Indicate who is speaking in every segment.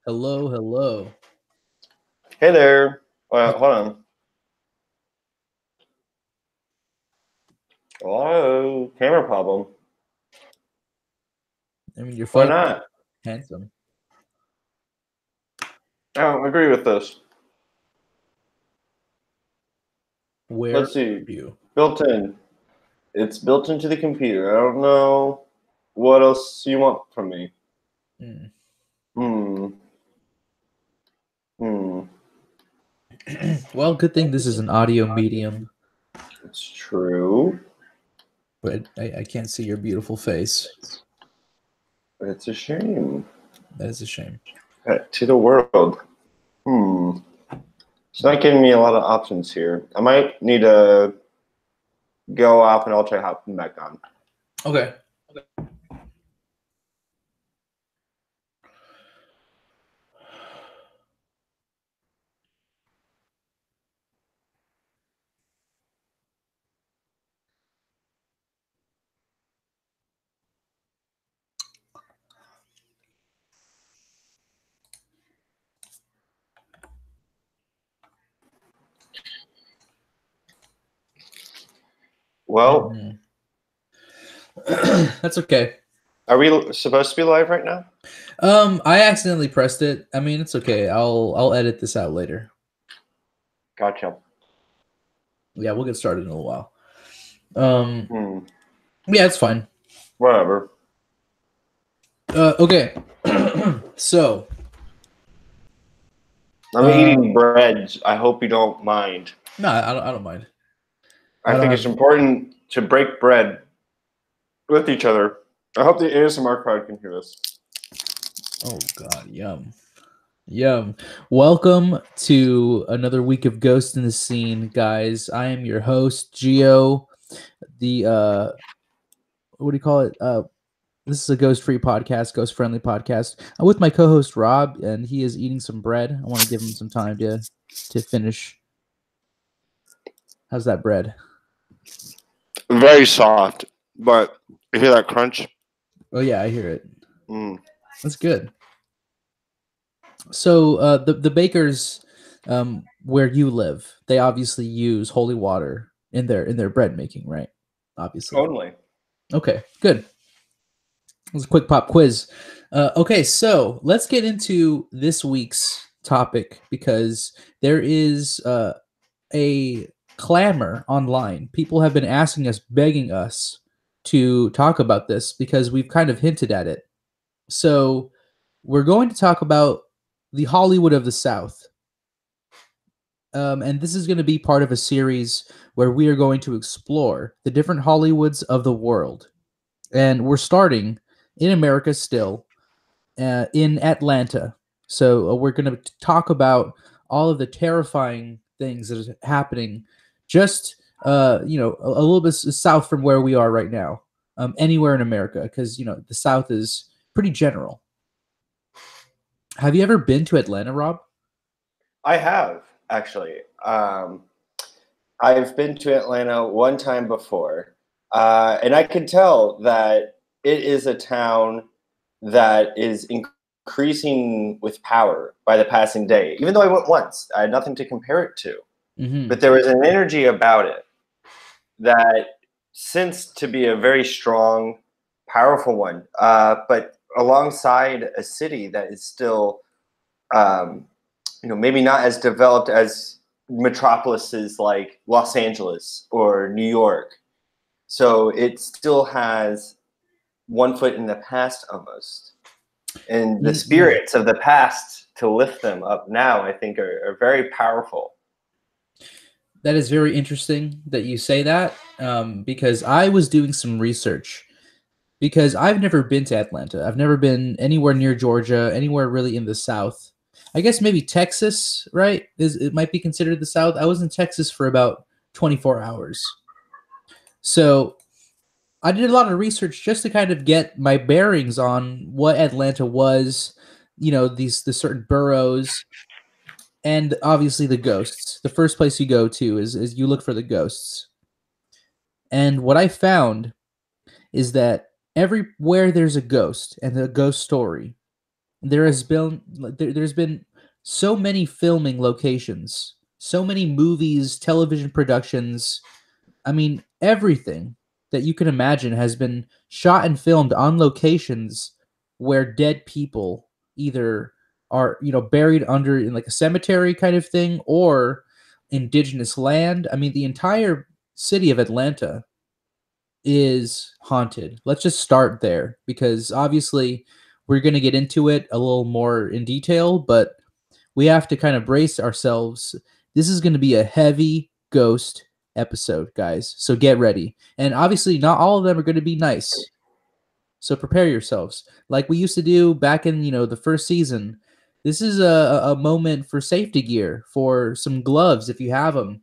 Speaker 1: Hello, hello.
Speaker 2: Hey there. Hold on. Oh, camera problem.
Speaker 1: I mean, your
Speaker 2: Why
Speaker 1: phone's
Speaker 2: not?
Speaker 1: handsome.
Speaker 2: I don't agree with this.
Speaker 1: Where
Speaker 2: Let's see.
Speaker 1: are you?
Speaker 2: Built in. It's built into the computer. I don't know what else you want from me.
Speaker 1: Mm.
Speaker 2: Hmm.
Speaker 1: Well, good thing this is an audio medium,
Speaker 2: It's true.
Speaker 1: but I can't see your beautiful face.
Speaker 2: It's a shame.
Speaker 1: That is a shame.
Speaker 2: To the world. It's not giving me a lot of options here. I might need to go off and I'll try hopping back on.
Speaker 1: Okay.
Speaker 2: Well,
Speaker 1: That's okay.
Speaker 2: are we supposed to be live right now?
Speaker 1: I accidentally pressed it. I mean, it's okay. I'll edit this out later.
Speaker 2: Gotcha.
Speaker 1: Yeah, we'll get started in a little while.
Speaker 2: Hmm.
Speaker 1: Yeah, it's fine.
Speaker 2: Whatever.
Speaker 1: Okay. So,
Speaker 2: I'm eating bread. I hope you don't mind.
Speaker 1: no, I don't mind.
Speaker 2: I think it's important to break bread with each other. I hope the ASMR crowd can hear this.
Speaker 1: Oh God, yum. Yum. Welcome to another week of Ghost in the Scene, guys. I am your host, Gio. The what do you call it? This is a ghost-free podcast, ghost-friendly podcast. I'm with my co-host Rob, and he is eating some bread. I want to give him some time to finish. How's that bread?
Speaker 2: Very soft, but you hear that crunch?
Speaker 1: Oh yeah, I hear it. That's good. So the bakers where you live, they obviously use holy water in their bread making, right? Obviously.
Speaker 2: Totally.
Speaker 1: Okay, good. It was a quick pop quiz. Okay, so let's get into this week's topic because there is a clamor online. People have been asking us, begging us to talk about this because we've kind of hinted at it. So we're going to talk about the Hollywood of the South. And this is going to be part of a series where we are going to explore the different Hollywoods of the world. And we're starting in America still, in Atlanta. So we're going to talk about all of the terrifying things that are happening just, a little bit south from where we are right now, anywhere in America, because, the South is pretty general. Have you ever been to Atlanta, Rob?
Speaker 2: I have, actually. I've been to Atlanta one time before, and I can tell that it is a town that is increasing with power by the passing day. Even though I went once, I had nothing to compare it to.
Speaker 1: Mm-hmm.
Speaker 2: But there was an energy about it that sensed to be a very strong, powerful one, but alongside a city that is still, maybe not as developed as metropolises like Los Angeles or New York. So it still has one foot in the past almost. And the spirits of the past to lift them up now, I think, are very powerful.
Speaker 1: That is very interesting that you say that, because I was doing some research because I've never been to Atlanta. I've never been anywhere near Georgia, anywhere really in the South. I guess maybe Texas, right? It might be considered the South. I was in Texas for about 24 hours. So I did a lot of research just to kind of get my bearings on what Atlanta was, the certain boroughs, and obviously the ghosts. The first place you go to is you look for the ghosts. And what I found is that everywhere there's a ghost and a ghost story, there's been so many filming locations, so many movies, television productions. I mean, everything that you can imagine has been shot and filmed on locations where dead people either are, buried under in like a cemetery kind of thing or indigenous land. I mean, the entire city of Atlanta is haunted. Let's just start there because obviously we're going to get into it a little more in detail, but we have to kind of brace ourselves. This is going to be a heavy ghost episode, guys. So get ready. And obviously, not all of them are going to be nice. So prepare yourselves. Like we used to do back in, the first season. This is a moment for safety gear, for some gloves if you have them.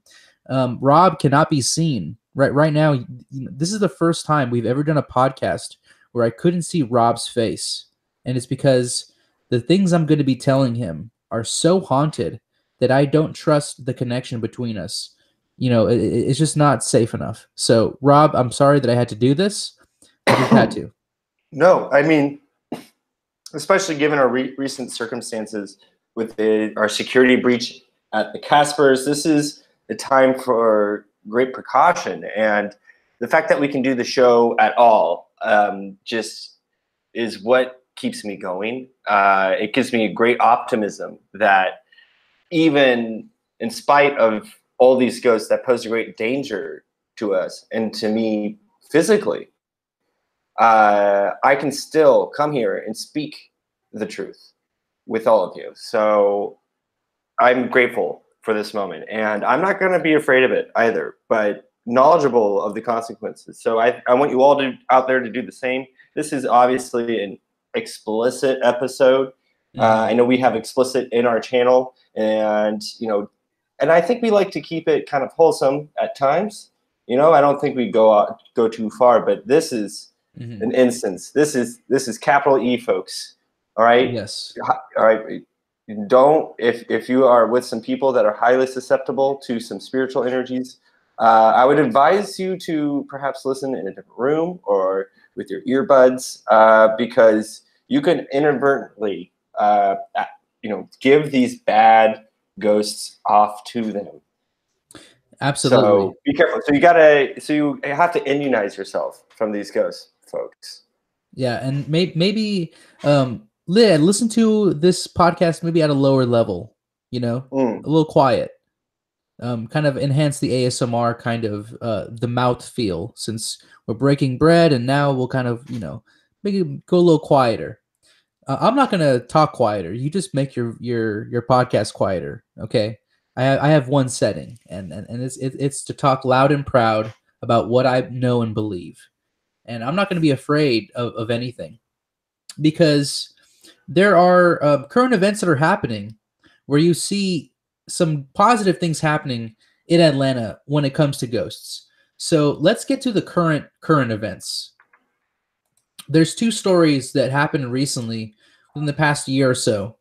Speaker 1: Rob cannot be seen right now. This is the first time we've ever done a podcast where I couldn't see Rob's face, and it's because the things I'm going to be telling him are so haunted that I don't trust the connection between us. It's just not safe enough. So, Rob, I'm sorry that I had to do this. I just had to.
Speaker 2: No, I mean, especially given our recent circumstances with our security breach at the Caspers, this is the time for great precaution. And the fact that we can do the show at all just is what keeps me going. It gives me a great optimism that even in spite of all these ghosts that pose a great danger to us and to me physically, I can still come here and speak the truth with all of you. So I'm grateful for this moment, and I'm not going to be afraid of it either, but knowledgeable of the consequences. So I want you all out there to do the same. This is obviously an explicit episode. I know we have explicit in our channel, and and I think we like to keep it kind of wholesome at times. I don't think we go too far, but this is an instance. This is capital E, folks. All right.
Speaker 1: Yes.
Speaker 2: All right. Don't if you are with some people that are highly susceptible to some spiritual energies, I would advise you to perhaps listen in a different room or with your earbuds, because you can inadvertently, give these bad ghosts off to them.
Speaker 1: Absolutely.
Speaker 2: So be careful. So you have to immunize yourself from these ghosts, folks.
Speaker 1: Yeah, and maybe listen to this podcast maybe at a lower level, a little quiet. Kind of enhance the ASMR kind of the mouth feel, since we're breaking bread, and now we'll kind of make it go a little quieter. I'm not gonna talk quieter. You just make your podcast quieter, okay? I have one setting, and it's to talk loud and proud about what I know and believe, and I'm not gonna be afraid of anything, because there are current events that are happening where you see some positive things happening in Atlanta when it comes to ghosts. So let's get to the current events. There's two stories that happened recently in the past year or so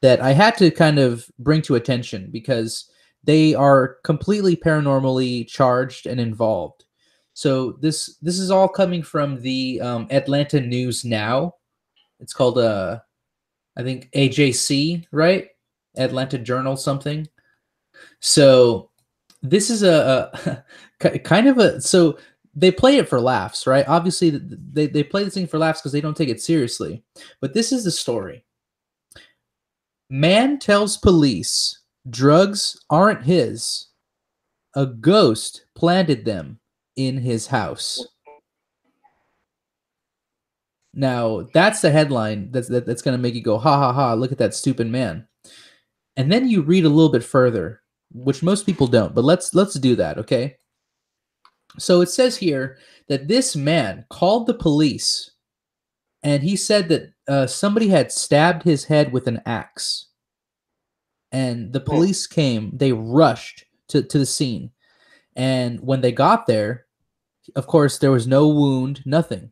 Speaker 1: that I had to kind of bring to attention because they are completely paranormally charged and involved. So this is all coming from the Atlanta News Now. It's called I think AJC, right? Atlanta Journal something. So this is a kind of a, so they play it for laughs, right? Obviously they play this thing for laughs because they don't take it seriously. But this is the story. Man tells police drugs aren't his. A ghost planted them in his house. Now, that's the headline that's going to make you go, ha ha ha, look at that stupid man. And then you read a little bit further, which most people don't, but let's do that, okay? So it says here that this man called the police, and he said that somebody had stabbed his head with an axe. And the police came. They rushed to the scene. And when they got there, of course, there was no wound, nothing.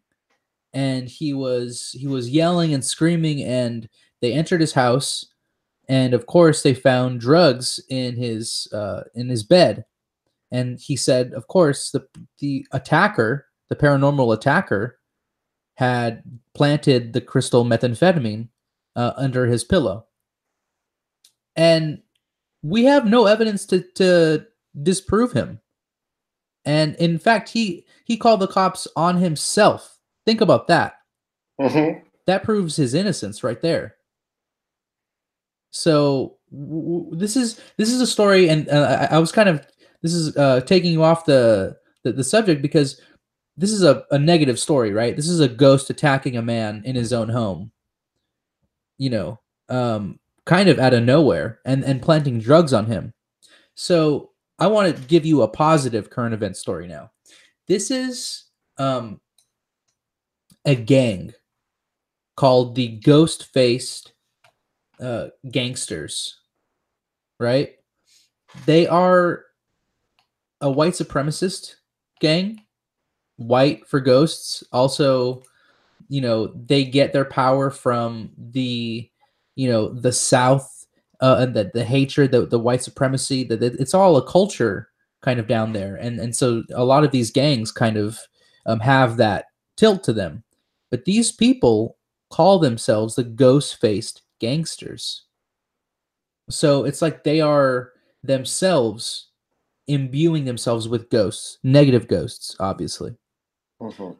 Speaker 1: And he was yelling and screaming, and they entered his house, and of course they found drugs in his bed. And he said, of course, the attacker, the paranormal attacker, had planted the crystal methamphetamine under his pillow. And we have no evidence to disprove him. And in fact, he called the cops on himself. Think about that.
Speaker 2: Mm-hmm.
Speaker 1: That proves his innocence right there. So this is a story, and I was kind of this is taking you off the subject because this is a negative story, right? This is a ghost attacking a man in his own home, you know, kind of out of nowhere, and planting drugs on him. So I want to give you a positive current event story now. This is a gang called the Ghost Faced Gangsters, right? They are a white supremacist gang, white for ghosts. Also, they get their power from the South, and the hatred, the white supremacy. That it's all a culture kind of down there, and so a lot of these gangs kind of have that tilt to them. But these people call themselves the ghost faced gangsters. So it's like they are themselves imbuing themselves with ghosts, negative ghosts, obviously.
Speaker 2: Mm-hmm.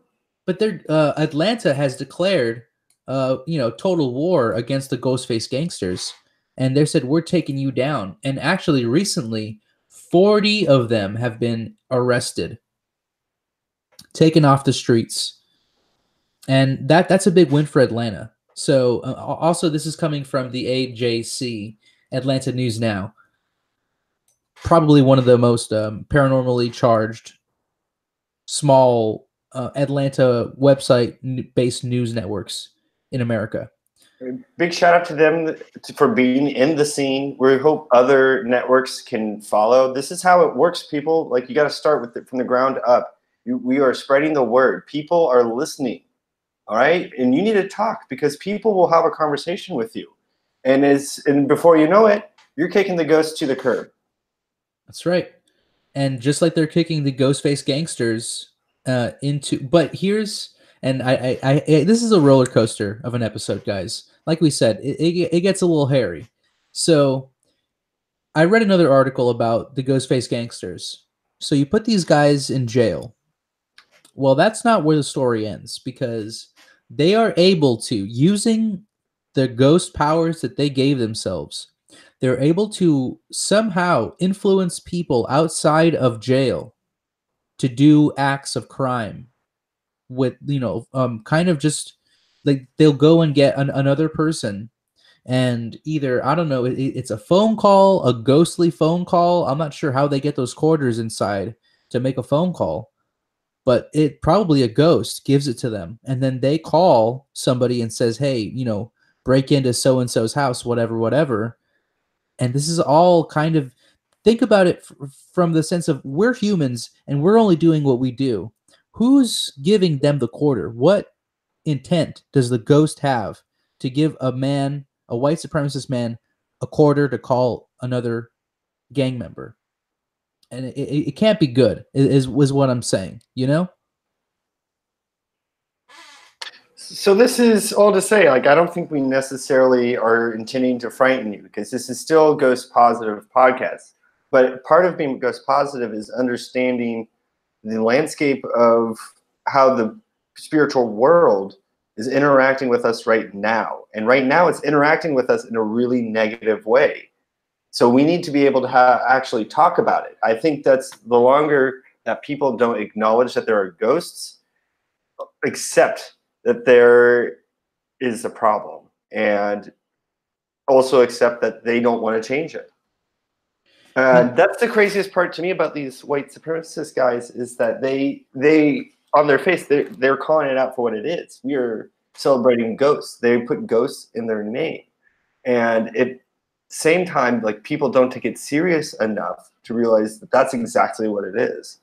Speaker 1: But they're Atlanta has declared, total war against the Ghostface gangsters, and they said we're taking you down. And actually, recently, 40 of them have been arrested, taken off the streets, and that's a big win for Atlanta. So, also, this is coming from the AJC, Atlanta News Now, probably one of the most paranormally charged small Atlanta website-based news networks in America.
Speaker 2: Big shout out to them for being in the scene. We hope other networks can follow. This is how it works, people. Like, you got to start with it from the ground up. We are spreading the word. People are listening, all right? And you need to talk because people will have a conversation with you. And before you know it, you're kicking the ghosts to the curb.
Speaker 1: That's right. And just like they're kicking the Ghostface gangsters into, but here's, and this is a roller coaster of an episode, guys. Like we said, it gets a little hairy. So I read another article about the Ghostface gangsters. So you put these guys in jail. Well, that's not where the story ends, because they are able to, using the ghost powers that they gave themselves, they're able to somehow influence people outside of jail to do acts of crime with, kind of just like they'll go and get another person, and either, I don't know, it's a phone call, a ghostly phone call. I'm not sure how they get those quarters inside to make a phone call, but it probably a ghost gives it to them, and then they call somebody and says, hey, break into so and so's house, whatever, whatever. And this is all kind of, think about it from the sense of, we're humans and we're only doing what we do. Who's giving them the quarter? What intent does the ghost have to give a man, a white supremacist man, a quarter to call another gang member? And it can't be good, is what I'm saying,
Speaker 2: So this is all to say, like, I don't think we necessarily are intending to frighten you because this is still a ghost positive podcast. But part of being ghost positive is understanding the landscape of how the spiritual world is interacting with us right now. And right now it's interacting with us in a really negative way. So we need to be able to actually talk about it. I think that's the longer that people don't acknowledge that there are ghosts, accept that there is a problem, and also accept that they don't want to change it. That's the craziest part to me about these white supremacist guys, is that they on their face, they're calling it out for what it is. We are celebrating ghosts. They put ghosts in their name, and it same time, like people don't take it serious enough to realize that that's exactly what it is.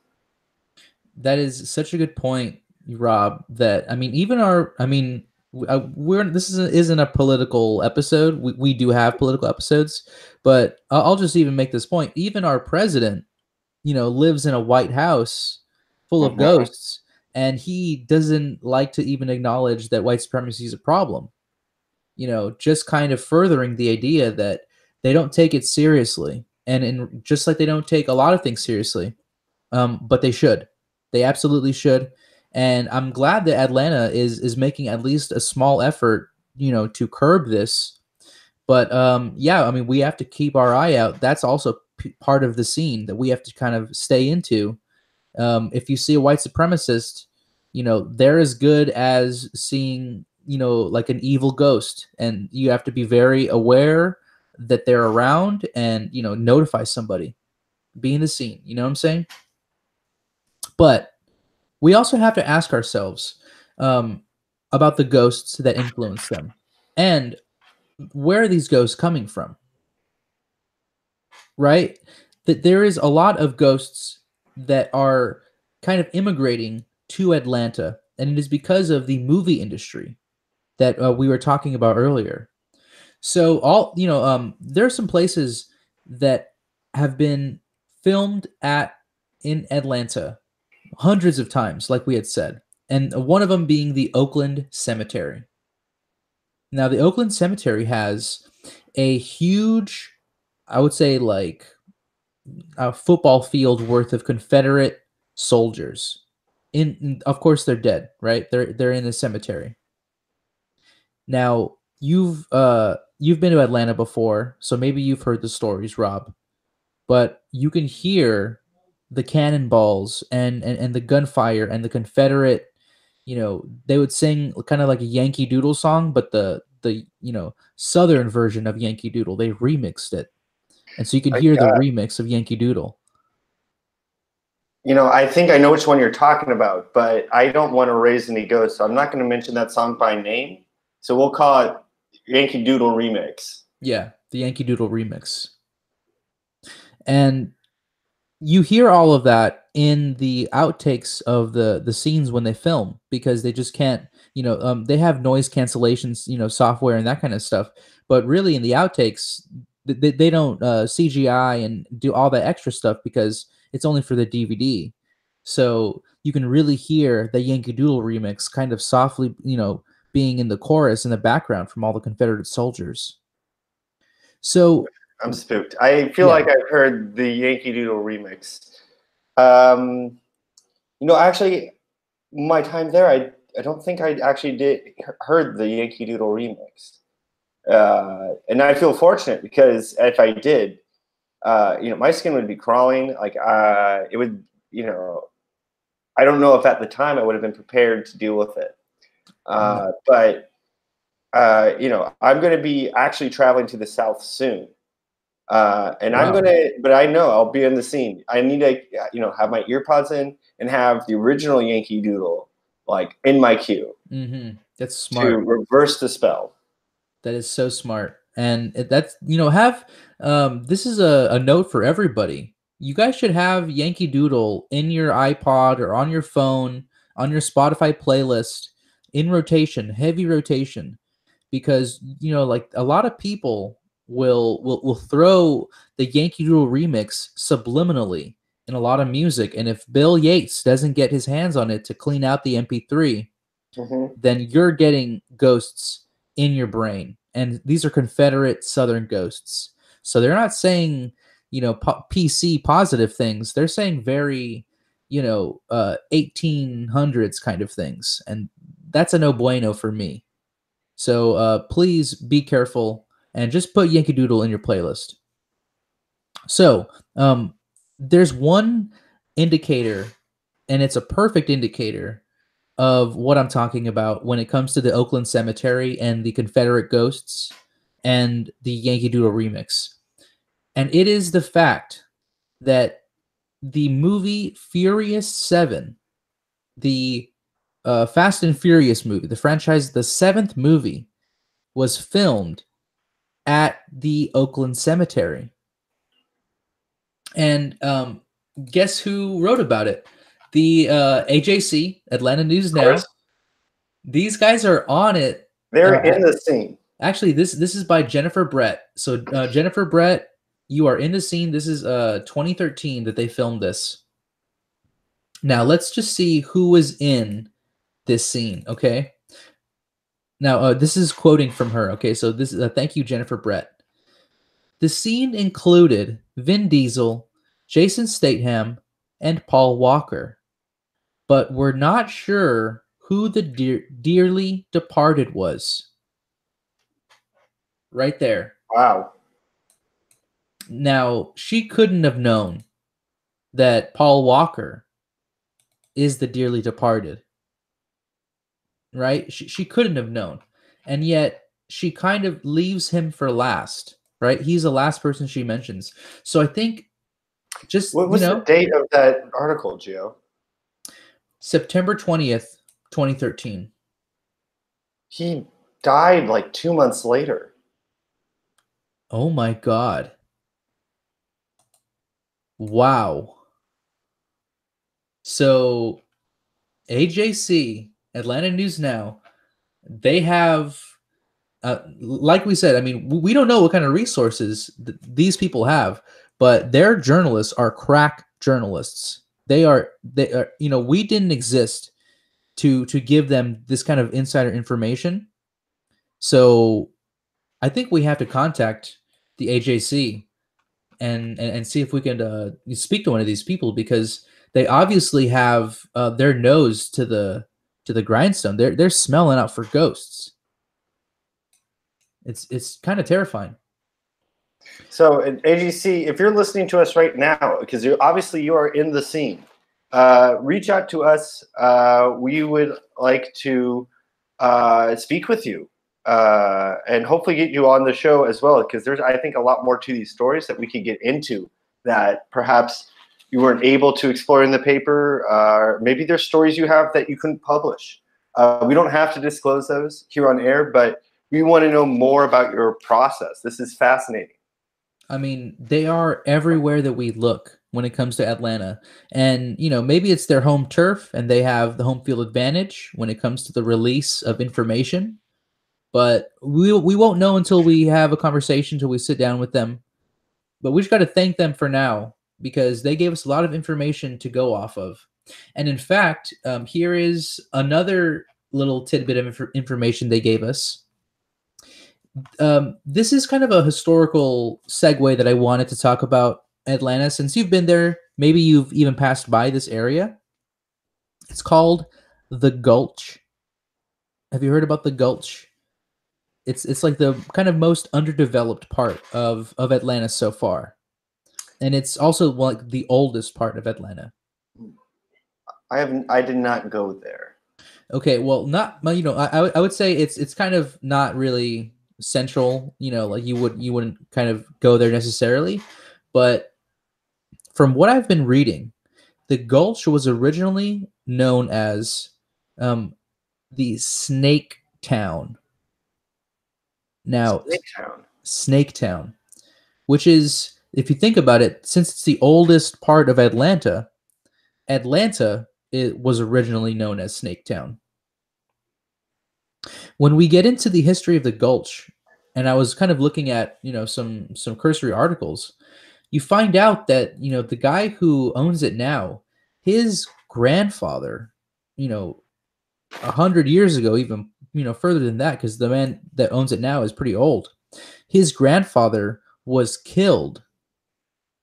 Speaker 1: That is such a good point, Rob. That I mean, even our, I mean, we're this isn't a political episode. We do have political episodes, but I'll just even make this point. Even our president, lives in a White House full of
Speaker 2: Hmm.
Speaker 1: ghosts, and he doesn't like to even acknowledge that white supremacy is a problem. Just kind of furthering the idea that they don't take it seriously, and just like they don't take a lot of things seriously, but they should. They absolutely should. And I'm glad that Atlanta is making at least a small effort, to curb this. But yeah, I mean, we have to keep our eye out. That's also part of the scene that we have to kind of stay into. If you see a white supremacist, they're as good as seeing, like an evil ghost, and you have to be very aware that they're around and notify somebody. Be in the scene. You know what I'm saying? But we also have to ask ourselves um, about the ghosts that influence them, and where are these ghosts coming from? Right? That there is a lot of ghosts that are kind of immigrating to Atlanta, and it is because of the movie industry that we were talking about earlier. So there are some places that have been filmed at in Atlanta hundreds of times, like we had said, and one of them being the Oakland Cemetery. Now, the Oakland Cemetery has a huge, I would say, like a football field worth of Confederate soldiers. Of course, they're dead, right? They're in the cemetery. Now, you've been to Atlanta before, so maybe you've heard the stories, Rob. But you can hear the cannonballs and the gunfire and the Confederate. They would sing kind of like a Yankee Doodle song, but the southern version of Yankee Doodle. They remixed it, and so you can
Speaker 2: Like,
Speaker 1: hear the remix of Yankee Doodle.
Speaker 2: I think I know which one you're talking about, but I don't want to raise any ghosts, so I'm not going to mention that song by name. So we'll call it Yankee Doodle Remix.
Speaker 1: Yeah, the Yankee Doodle remix. And you hear all of that in the outtakes of the scenes when they film, because they just can't, they have noise cancellations, software and that kind of stuff. But really, in the outtakes, they don't CGI and do all that extra stuff because it's only for the DVD. So you can really hear the Yankee Doodle remix kind of softly, being in the chorus in the background from all the Confederate soldiers. So
Speaker 2: I'm spooked. I feel
Speaker 1: yeah,
Speaker 2: like I've heard the Yankee Doodle remix. Um, actually, my time there, I don't think I actually did heard the Yankee Doodle remix, and I feel fortunate because if I did, my skin would be crawling. Like it would, I don't know if at the time I would have been prepared to deal with it. But I'm going to be actually traveling to the South soon. And I'm
Speaker 1: wow.
Speaker 2: gonna, but I know I'll be in the scene. I need to, have my ear pods in and have the original Yankee Doodle like in my queue
Speaker 1: That's
Speaker 2: to
Speaker 1: smart.
Speaker 2: reverse the spell.
Speaker 1: That is so smart. And that's, have, this is a note for everybody. You guys should have Yankee Doodle in your iPod or on your phone, on your Spotify playlist, in rotation, heavy rotation, because, like a lot of people will throw the Yankee Doodle remix subliminally in a lot of music. And if Bill Yates doesn't get his hands on it to clean out the MP3,
Speaker 2: Hmm.
Speaker 1: then you're getting ghosts in your brain. And these are Confederate Southern ghosts. So they're not saying, PC positive things. They're saying very, 1800s kind of things. And that's a no bueno for me. So please be careful and just put Yankee Doodle in your playlist. So there's one indicator, and it's a perfect indicator of what I'm talking about when it comes to the Oakland Cemetery and the Confederate ghosts and the Yankee Doodle remix. And it is the fact that the movie Furious 7, the Fast and Furious movie, the franchise, the seventh movie, was filmed at the Oakland Cemetery. And guess who wrote about it? The AJC, Atlanta News
Speaker 2: Of course,
Speaker 1: Now. These guys are on it.
Speaker 2: they're in the scene.
Speaker 1: Actually, this is by Jennifer Brett. So Jennifer Brett, you are in the scene. This is 2013 that they filmed this. Now let's just see who was in this scene. Okay. Now this is quoting from her. Okay, so this is thank you, Jennifer Brett. The scene included Vin Diesel, Jason Statham, and Paul Walker, but we're not sure who the dearly departed was. Right there.
Speaker 2: Wow.
Speaker 1: Now, she couldn't have known that Paul Walker is the dearly departed. Right? She couldn't have known. And yet, she kind of leaves him for last. Right? He's the last person she mentions. So I think just,
Speaker 2: What was the date of that article, Gio?
Speaker 1: September 20th, 2013.
Speaker 2: He died like 2 months later.
Speaker 1: Oh my God. Wow. So AJC, Atlanta News Now, they have, like we said, I mean, we don't know what kind of resources these people have, but their journalists are crack journalists. They are, you know, we didn't exist to give them this kind of insider information. So I think we have to contact the AJC and see if we can speak to one of these people, because they obviously have their nose to the grindstone. They're smelling out for ghosts. It's kind of terrifying.
Speaker 2: So, AGC, if you're listening to us right now, because obviously you are in the scene, reach out to us. We would like to speak with you and hopefully get you on the show as well, because there's, I think, a lot more to these stories that we could get into that perhaps you weren't able to explore in the paper. Maybe there's stories you have that you couldn't publish. We don't have to disclose those here on air, but we want to know more about your process. This is fascinating.
Speaker 1: I mean, they are everywhere that we look when it comes to Atlanta. And, you know, maybe it's their home turf and they have the home field advantage when it comes to the release of information. But we won't know until we have a conversation, until we sit down with them. But we just got to thank them for now, because they gave us a lot of information to go off of. And in fact, here is another little tidbit of information they gave us. This is kind of a historical segue that I wanted to talk about Atlanta. Since you've been there, maybe you've even passed by this area. It's called the Gulch. Have you heard about the Gulch? It's like the kind of most underdeveloped part of Atlanta so far, and it's also like the oldest part of Atlanta.
Speaker 2: I did not go there.
Speaker 1: Okay, well, not, you know, I would say it's kind of not really central, you know, like you wouldn't kind of go there necessarily, but from what I've been reading, the Gulch was originally known as the Snake Town. Now, Snake Town, which is, if you think about it, since it's the oldest part of Atlanta, it was originally known as Snake Town. When we get into the history of the Gulch, and I was kind of looking at, you know, some cursory articles, you find out that, you know, the guy who owns it now, his grandfather, you know, 100 years ago, even, you know, further than that, because the man that owns it now is pretty old. His grandfather was killed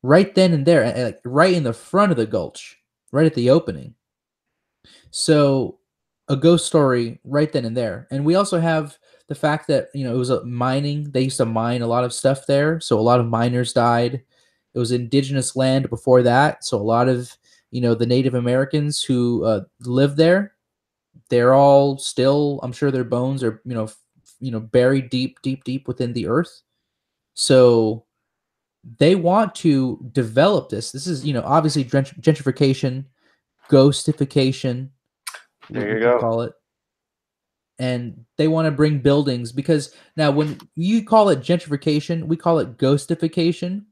Speaker 1: right then and there, like right in the front of the Gulch, right at the opening. So a ghost story right then and there. And we also have the fact that, you know, it was a mining. They used to mine a lot of stuff there, so a lot of miners died. It was indigenous land before that, so a lot of, you know, the Native Americans who lived there, they're all still, I'm sure their bones are, you know, buried deep, deep, deep within the earth. So they want to develop this. This is, you know, obviously gentrification, ghostification,
Speaker 2: There
Speaker 1: we
Speaker 2: you
Speaker 1: can
Speaker 2: go.
Speaker 1: call it. and they want to bring buildings because now when you call it gentrification, we call it ghostification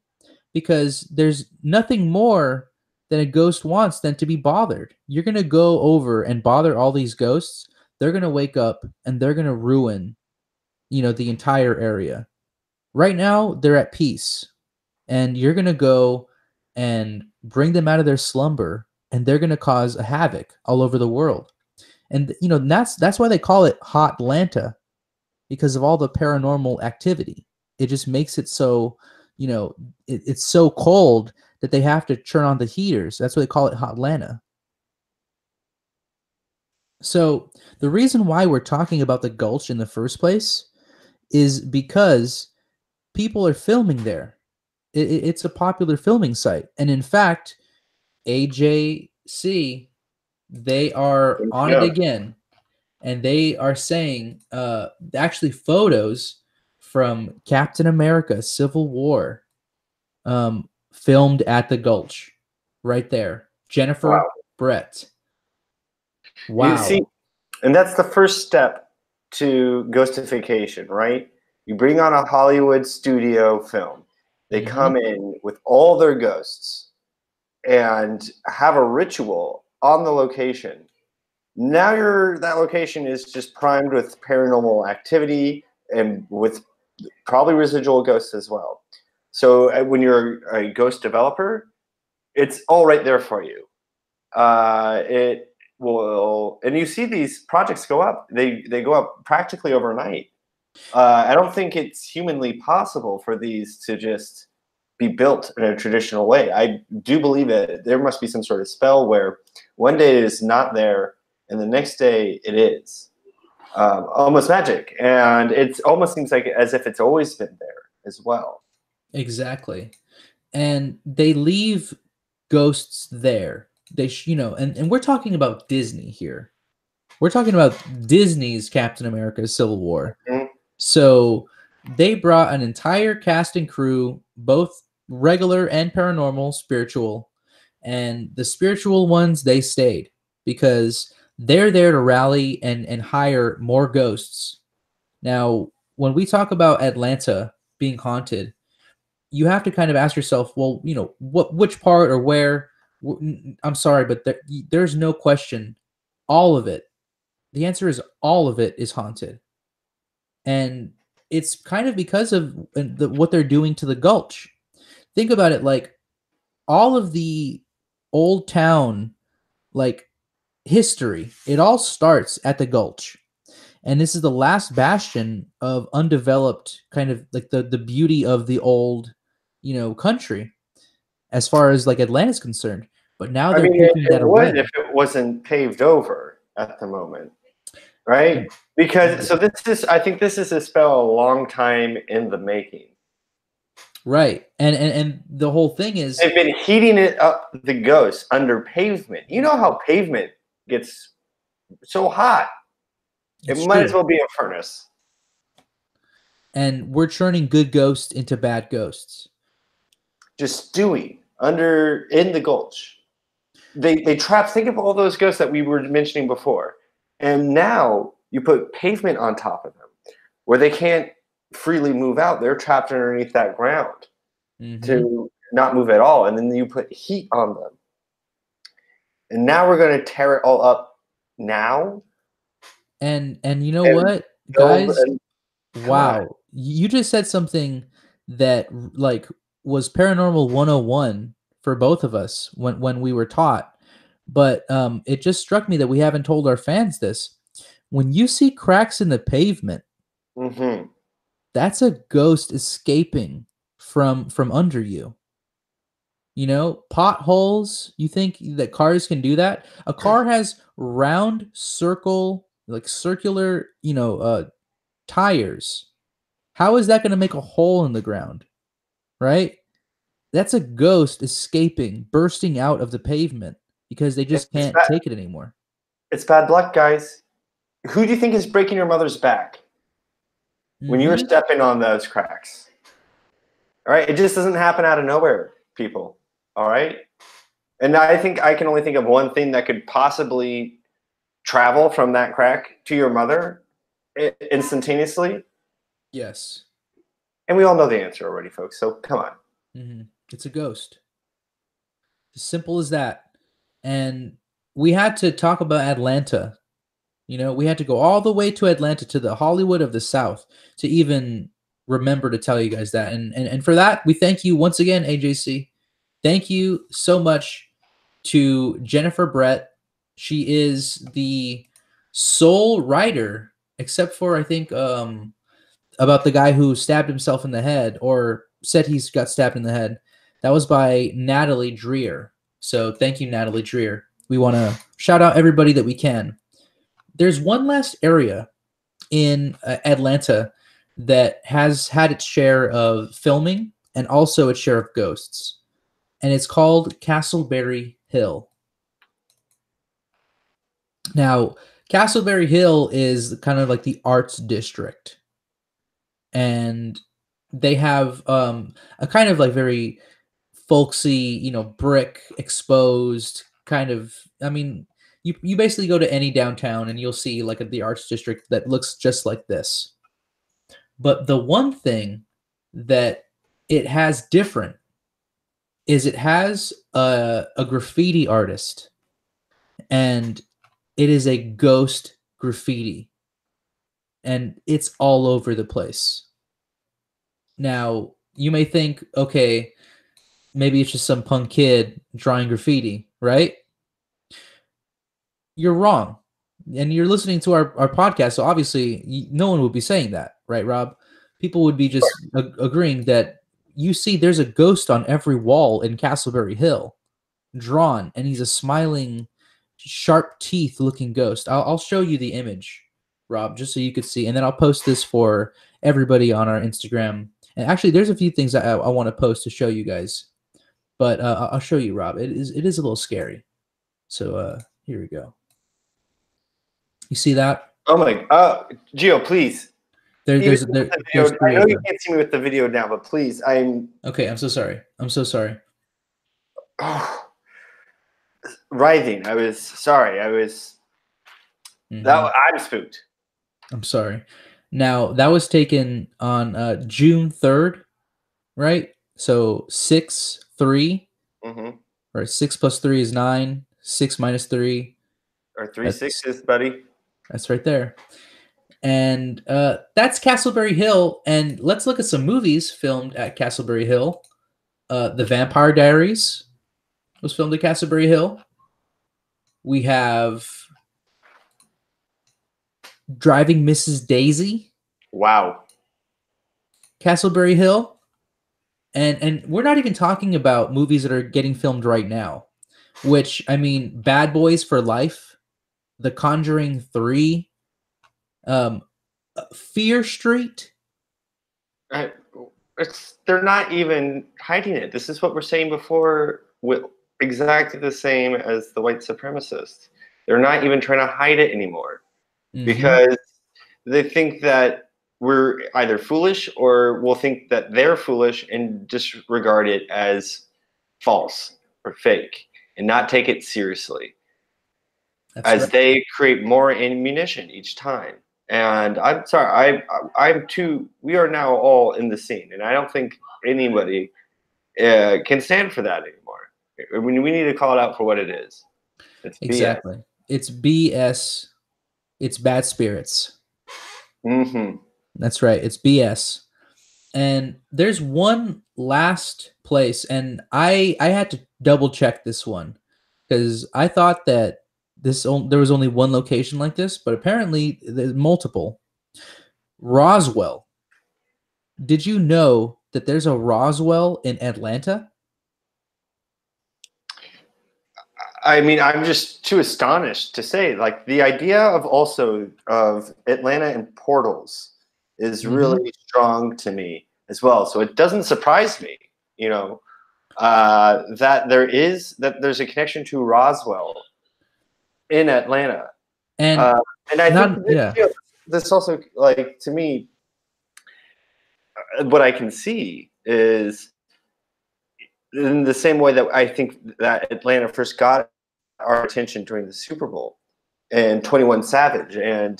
Speaker 1: because there's nothing more than a ghost wants than to be bothered. You're going to go over and bother all these ghosts. They're going to wake up and they're going to ruin, the entire area. Right now, they're at peace, and you're going to go and bring them out of their slumber, and they're going to cause a havoc all over the world. And that's why they call it hotlanta, because of all the paranormal activity. It just makes it so, it's so cold that they have to turn on the heaters. That's why they call it hotlanta. So the reason why we're talking about the gulch in the first place is because people are filming there. It's a popular filming site, and in fact, AJC, they are on it
Speaker 2: Yeah.
Speaker 1: again, and they are saying actually photos from Captain America Civil War, filmed at the Gulch right there. Jennifer
Speaker 2: Wow.
Speaker 1: Brett.
Speaker 2: You see,
Speaker 1: Wow.
Speaker 2: and that's the first step to ghostification, right? You bring on a Hollywood studio film. They
Speaker 1: Hmm.
Speaker 2: come in with all their ghosts and have a ritual on the location. Now that location is just primed with paranormal activity and with probably residual ghosts as well. So when you're a ghost developer, it's all right there for you. It will, and you see these projects go up. They go up practically overnight. I don't think it's humanly possible for these to just be built in a traditional way. I do believe that there must be some sort of spell where one day it is not there, and the next day it is. Almost magic, and it almost seems like as if it's always been there as well.
Speaker 1: Exactly. And they leave ghosts there. And we're talking about Disney here. We're talking about Disney's Captain America Civil War.
Speaker 2: Mhm.
Speaker 1: So they brought an entire cast and crew, both regular and paranormal, spiritual, and the spiritual ones they stayed because they're there to rally and hire more ghosts. Now, when we talk about Atlanta being haunted, you have to kind of ask yourself, well, which part or where? I'm sorry, but there's no question. All of it. The answer is all of it is haunted, and it's kind of because of what they're doing to the gulch. Think about it, like all of the old town, like history. It all starts at the gulch, and this is the last bastion of undeveloped, kind of like the beauty of the old, country, as far as like Atlanta's concerned. But now
Speaker 2: I
Speaker 1: they're
Speaker 2: mean,
Speaker 1: taking
Speaker 2: it
Speaker 1: that
Speaker 2: would if
Speaker 1: away.
Speaker 2: it wasn't paved over at the moment, right? Because so I think this is a spell a long time in the making.
Speaker 1: Right. And the whole thing is
Speaker 2: They've been heating it up, the ghost under pavement. You know how pavement gets so hot. It
Speaker 1: it's
Speaker 2: might as
Speaker 1: true.
Speaker 2: well be a furnace.
Speaker 1: And we're turning good ghosts into bad ghosts.
Speaker 2: Just stewing under in the gulch. They trap. Think of all those ghosts that we were mentioning before, and now you put pavement on top of them, where they can't freely move out. They're trapped underneath that ground
Speaker 1: Hmm.
Speaker 2: to not move at all, and then you put heat on them, and now we're going to tear it all up now
Speaker 1: And you know
Speaker 2: and
Speaker 1: what,
Speaker 2: build.
Speaker 1: guys?
Speaker 2: And come on,
Speaker 1: Wow. You just said something that like was paranormal 101 for both of us when we were taught. But it just struck me that we haven't told our fans this. When you see cracks in the pavement,
Speaker 2: hmm
Speaker 1: that's a ghost escaping from under you. Potholes, you think that cars can do that? A car has round circle, like circular, tires. How is that going to make a hole in the ground, right? That's a ghost escaping, bursting out of the pavement because they just
Speaker 2: it's
Speaker 1: can't
Speaker 2: bad.
Speaker 1: take it anymore.
Speaker 2: It's bad luck, guys. Who do you think is breaking your mother's back when you're
Speaker 1: Mhm.
Speaker 2: stepping on those cracks? All right, it just doesn't happen out of nowhere, people. All right, and I think I can only think of one thing that could possibly travel from that crack to your mother. instantaneously?
Speaker 1: Yes.
Speaker 2: And we all know the answer already, folks. So come on.
Speaker 1: It's a ghost. As simple as that. And we had to talk about Atlanta. You know, we had to go all the way to Atlanta, to the Hollywood of the South, to even remember to tell you guys that. And for that, we thank you once again, AJC. Thank you so much to Jennifer Brett. She is the sole writer, except for I think about the guy who stabbed himself in the head, or said he's got stabbed in the head. That was by Natalie Dreer. So thank you, Natalie Dreer. We want to shout out everybody that we can. There's one last area in Atlanta that has had its share of filming and also its share of ghosts, and it's called Castleberry Hill. Now, Castleberry Hill is kind of like the arts district, and they have a kind of like very folksy, you know, brick exposed kind of. I mean, you basically go to any downtown and you'll see like the arts district that looks just like this. But the one thing that it has different is it has a graffiti artist, and it is a ghost graffiti, and it's all over the place. Now, you may think, okay, maybe it's just some punk kid drawing graffiti, right? You're wrong. And you're listening to our podcast, so obviously no one would be saying that, right, Rob? People would be just agreeing that you see there's a ghost on every wall in Castleberry Hill drawn, and he's a smiling, sharp teeth looking ghost. I'll show you the image, Rob, just so you could see, and then I'll post this for everybody on our Instagram. And actually, there's a few things I want to post to show you guys, but I'll show you, Rob. It is a little scary. So here we go. You see that?
Speaker 2: Oh my, Gio, please.
Speaker 1: There's
Speaker 2: I know you can't see me with the video now, but please,
Speaker 1: okay. I'm so sorry. I'm so sorry.
Speaker 2: Oh, writhing. I was sorry.
Speaker 1: Mm-hmm.
Speaker 2: I'm spooked.
Speaker 1: I'm sorry. Now that was taken on June 3rd, right? So 6-3.
Speaker 2: Mm-hmm.
Speaker 1: Right, 6 plus 3 is 9. 6 minus 3.
Speaker 2: Or 3 6s, buddy.
Speaker 1: That's right there. And that's Castleberry Hill. And let's look at some movies filmed at Castleberry Hill. The Vampire Diaries was filmed at Castleberry Hill. We have Driving Mrs. Daisy.
Speaker 2: Wow.
Speaker 1: Castleberry Hill. And we're not even talking about movies that are getting filmed right now, which, I mean, Bad Boys for Life, The Conjuring 3, Fear Street.
Speaker 2: They're not even hiding it. This is what we're saying before, with exactly the same as the white supremacists. They're not even trying to hide it anymore, because they think that we're either foolish, or we'll think that they're foolish and disregard it as false or fake and not take it seriously. That's as right. They create more ammunition each time. And I'm sorry, we are now all in the scene, and I don't think anybody can stand for that anymore. I mean, we need to call it out for what it is. It's
Speaker 1: exactly. BS. It's BS. It's bad spirits.
Speaker 2: Mm-hmm.
Speaker 1: That's right. It's BS. And there's one last place, and I had to double check this one because I thought that there was only one location like this, but apparently there's multiple. Roswell. Did you know that there's a Roswell in Atlanta?
Speaker 2: I mean, I'm just too astonished to say. Like, the idea of Atlanta and portals is really strong to me as well. So it doesn't surprise me, that there's a connection to Roswell in Atlanta. And I think this also, like, to me, what I can see is in the same way that I think that Atlanta first got our attention during the Super Bowl and 21 Savage, and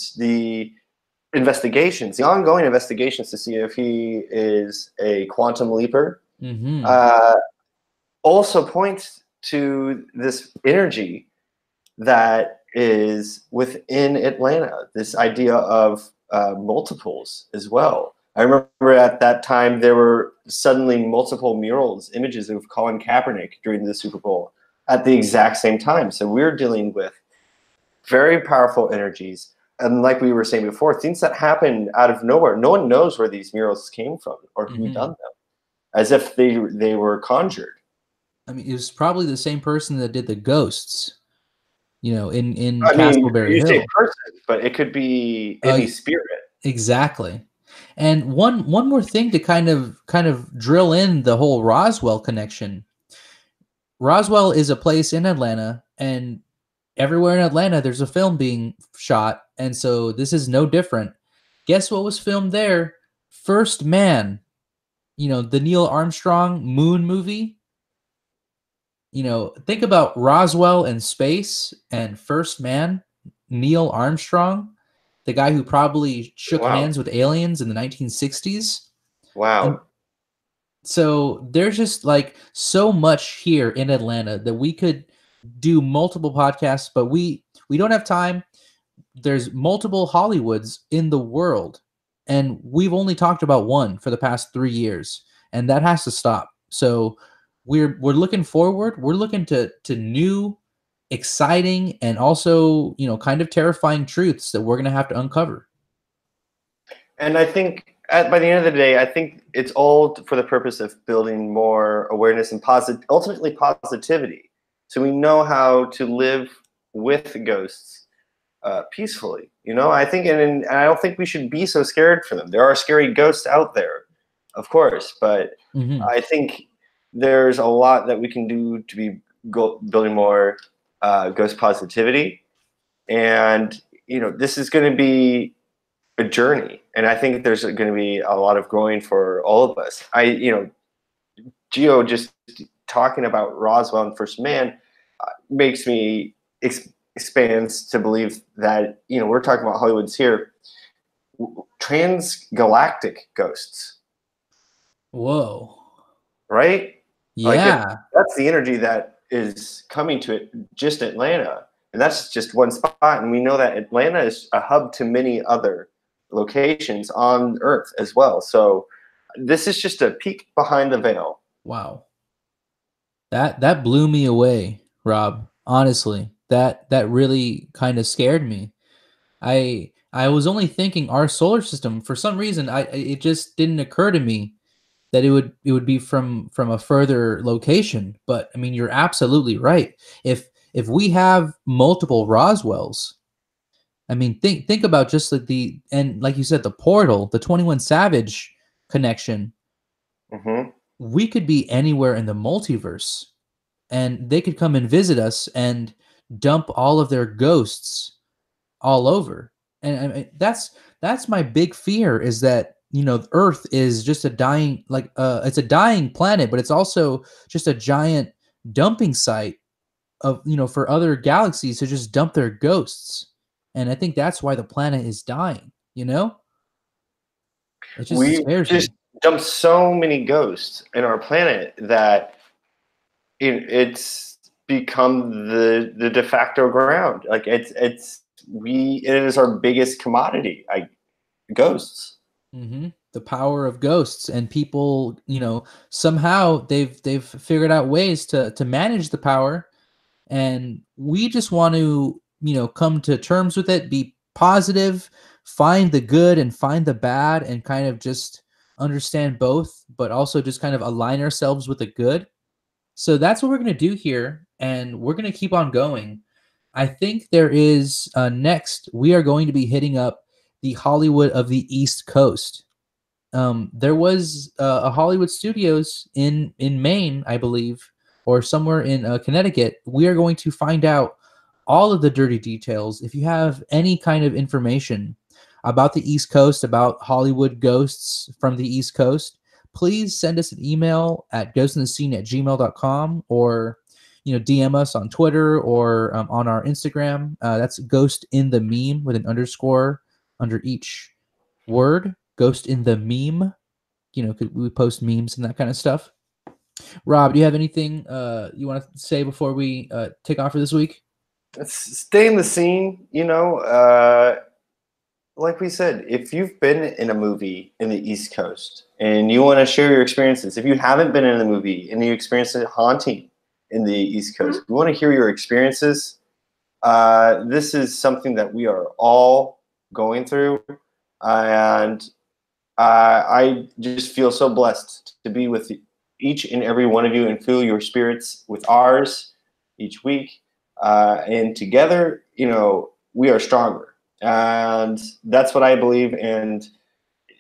Speaker 2: investigations, the ongoing investigations to see if he is a quantum leaper,
Speaker 1: Mm-hmm.
Speaker 2: uh, also points to this energy that is within Atlanta, this idea of multiples as well. I remember at that time there were suddenly multiple murals, images of Colin Kaepernick during the Super Bowl at the exact same time. So we're dealing with very powerful energies. And like we were saying before, things that happen out of nowhere. No one knows where these murals came from or who done them, as if they were conjured.
Speaker 1: I mean, it was probably the same person that did the ghosts, in
Speaker 2: I mean,
Speaker 1: Castleberry
Speaker 2: you say
Speaker 1: Hill.
Speaker 2: person, but it could be
Speaker 1: Uh,
Speaker 2: any spirit.
Speaker 1: exactly. And one more thing to kind of drill in the whole Roswell connection. Roswell is a place in Atlanta, and everywhere in Atlanta there's a film being shot, and so this is no different. Guess what was filmed there? First Man, the Neil Armstrong moon movie. Think about Roswell in space and First Man, Neil Armstrong, the guy who probably shook
Speaker 2: Wow.
Speaker 1: hands with aliens in the 1960s. And
Speaker 2: Wow.
Speaker 1: so there's just like so much here in Atlanta that we could do multiple podcasts, but we don't have time. There's multiple Hollywoods in the world, and we've only talked about one for the past 3 years, and that has to stop. So we're looking forward. We're looking to new, exciting, and also kind of terrifying truths that we're gonna have to uncover.
Speaker 2: And I think by the end of the day, I think it's all for the purpose of building more awareness and ultimately positivity. So we know how to live with ghosts peacefully. I think, and I don't think we should be so scared for them. There are scary ghosts out there, of course, but
Speaker 1: Mm-hmm.
Speaker 2: I think there's a lot that we can do to be building more ghost positivity. And this is going to be a journey, and I think there's going to be a lot of growing for all of us. Geo just talking about Roswell and First Man makes me expands to believe that we're talking about Hollywood's here, transgalactic ghosts,
Speaker 1: Whoa.
Speaker 2: right? Like
Speaker 1: Yeah.
Speaker 2: that's the energy that is coming to it, just Atlanta, and that's just one spot. And we know that Atlanta is a hub to many other locations on Earth as well. So this is just a peek behind the veil.
Speaker 1: Wow. That blew me away, Rob. Honestly, that really kind of scared me. I was only thinking our solar system. For some reason, it just didn't occur to me that it would be from a further location. But I mean, you're absolutely right. If we have multiple Roswells, I mean, think about just like and like you said, the portal, the 21 Savage connection.
Speaker 2: Mm-hmm.
Speaker 1: We could be anywhere in the multiverse, and they could come and visit us and dump all of their ghosts all over. And I mean, that's my big fear, is that Earth is just a dying, like it's a dying planet, but it's also just a giant dumping site of for other galaxies to just dump their ghosts. And I think that's why the planet is dying. It just
Speaker 2: We
Speaker 1: scares
Speaker 2: just
Speaker 1: me.
Speaker 2: dumped so many ghosts in our planet that it's become the de facto ground. Like it is our biggest commodity. Ghosts.
Speaker 1: The power of ghosts, and people, somehow they've figured out ways to manage the power, and we just want to come to terms with it, be positive, find the good and find the bad, and kind of just understand both, but also just kind of align ourselves with the good. So that's what we're going to do here, and we're going to keep on going. I think there is next we are going to be hitting up the Hollywood of the East Coast. There was a Hollywood Studios in Maine, I believe, or somewhere in Connecticut. We are going to find out all of the dirty details. If you have any kind of information about the East Coast, about Hollywood ghosts from the East Coast, please send us an email at ghostinthescene@gmail.com, or DM us on Twitter or on our Instagram. That's ghost in the meme with an underscore under each word, ghost in the meme. 'Cause we post memes and that kind of stuff. Rob, do you have anything you want to say before we take off for this week?
Speaker 2: Stay in the scene, like we said, if you've been in a movie in the East Coast and you want to share your experiences, if you haven't been in a movie and you experienced a haunting in the East Coast, we want to hear your experiences. This is something that we are all going through, and I just feel so blessed to be with each and every one of you and feel your spirits with ours each week. And together, we are stronger. And that's what I believe. And,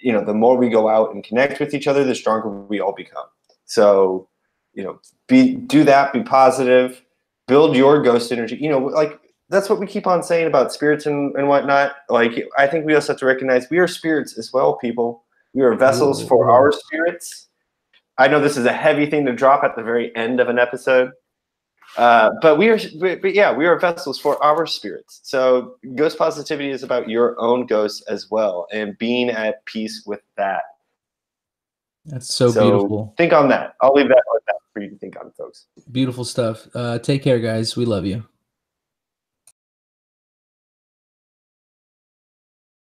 Speaker 2: the more we go out and connect with each other, the stronger we all become. So, do that, be positive, build your ghost energy. Like that's what we keep on saying about spirits and whatnot. Like, I think we also have to recognize we are spirits as well, people. We are vessels for our spirits. I know this is a heavy thing to drop at the very end of an episode. But we are vessels for our spirits. So ghost positivity is about your own ghosts as well and being at peace with that.
Speaker 1: That's so beautiful.
Speaker 2: Think on that. I'll leave that for you to think on, folks.
Speaker 1: Beautiful stuff. Take care, guys. We love you.